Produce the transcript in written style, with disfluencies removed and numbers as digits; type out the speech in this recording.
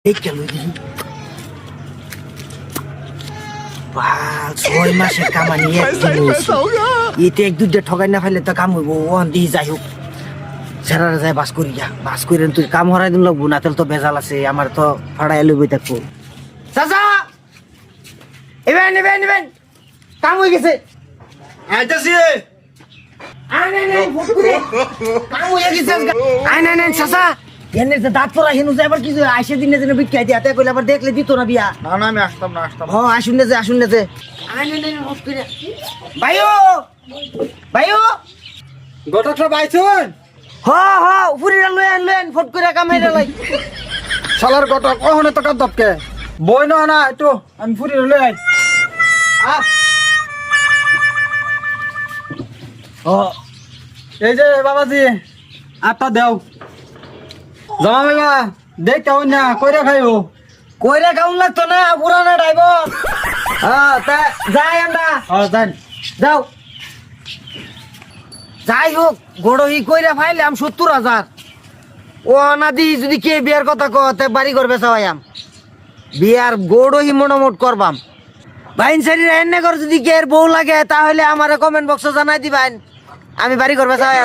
দেখে লই দিই 6 মাসের কামানি এতে এক দুইটা ঠকাই না ফেলে তো কাম হইব ওখান দিয়ে যাই হোক সারা যায় বাস করি যা বাস করে তুই কাম হরাই দিন লাগবো না তাহলে তো বেজাল আছে আমার তো ভাড়ায় লইবই থাকবো চাচা এবেন এবেন এবেন কাম হয়ে গেছে আইতাছি আয় নাই ফোন করে কাম হয়ে গেছে আয় নাই চাচা এনে যে দাঁত পড়া হেনু যে আবার কিছু আইসে দিনে দিনে বিক্রি দিয়ে হাতে কইলে আবার দেখলে দিত না বিয়া না না আমি আসতাম না আসুন না যে আয় নাই ফোন করে ভাইও ভাইও গোটাটা বাইছুন উপরে লয়েন ফট করে কামাইরা লাই শালার গোটা কখনো তো কাঁদকে বই না না একটু আমি ফুরি লই আই এই যে বাবাজি আটটা দেও জমা মেলা দেখ কেমন না কইরা খাইও কইরা কাউন লাগতো না পুরানা ড্রাইভার তা যাই আমরা যান যাও যাই হোক গড়হি কইরা ফাইলাম 70,000 ও নাদি যদি কে বিয়ার কথা কতে বাড়ি করবে সবাইয়াম বিয়ার গড়হি মোটামুট করবাম বাইন সারি এনে কর যদি কে বউ লাগে তাহলে আমারে কমেন্ট বক্সে জানাই দিবেন আমি বাড়ি করবে সবাই